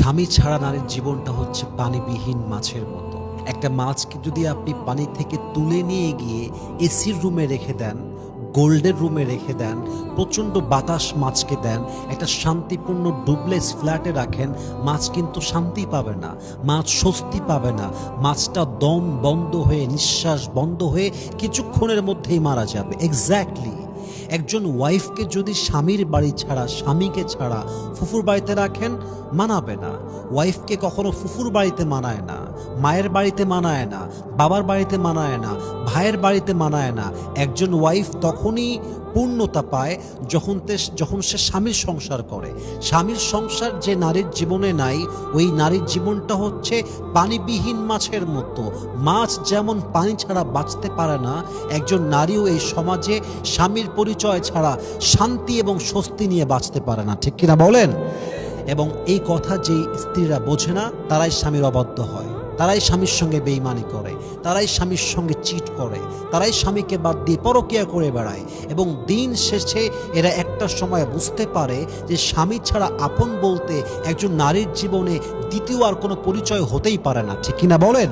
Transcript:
স্বামী ছাড়া নারীর জীবনটা হচ্ছে পানিবিহীন মাছের মতো। একটা মাছকে যদি আপনি পানি থেকে তুলে নিয়ে গিয়ে এসির রুমে রেখে দেন, গোল্ডের রুমে রেখে দেন, প্রচণ্ড বাতাস মাছকে দেন, একটা শান্তিপূর্ণ ডুবলেস ফ্ল্যাটে রাখেন, মাছ কিন্তু শান্তি পাবে না, মাছ স্বস্তি পাবে না। মাছটা দম বন্ধ হয়ে, নিঃশ্বাস বন্ধ হয়ে কিছুক্ষণের মধ্যেই মারা যাবে। এক্স্যাক্টলি একজন ওয়াইফকে যদি স্বামীর বাড়ি ছাড়া, স্বামীকে ছাড়া ফুফুর বাড়িতে রাখেন, মানাবে না। ওয়াইফকে কখনো ফুফুর বাড়িতে মানায় না, মায়ের বাড়িতে মানায় না, বাবার বাড়িতে মানায় না, ভাইয়ের বাড়িতে মানায় না। একজন ওয়াইফ তখনই পূর্ণতা পায় যখন সে স্বামীর সংসার করে। স্বামীর সংসার যে নারীর জীবনে নাই, ওই নারীর জীবনটা হচ্ছে পানিবিহীন মাছের মতো। মাছ যেমন পানি ছাড়া বাঁচতে পারে না, একজন নারীও এই সমাজে স্বামীর পরিচয় ছাড়া শান্তি এবং স্বস্তি নিয়ে বাঁচতে পারে না। ঠিক কিনা বলেন? এবং এই কথা যেই স্ত্রীরা বোঝে না, তারাই স্বামীর অবাধ্য হয়, তারাই স্বামীর সঙ্গে বেইমানি করে, তারাই স্বামীর সঙ্গে চিট করে, তারাই স্বামীকে বাদ দিয়ে পরকীয়া করে বেড়ায়। এবং দিন শেষে এরা একটা সময় বুঝতে পারে যে স্বামী ছাড়া আপন বলতে একজন নারীর জীবনে দ্বিতীয় আর কোনো পরিচয় হতেই পারে না। ঠিক কিনা বলেন?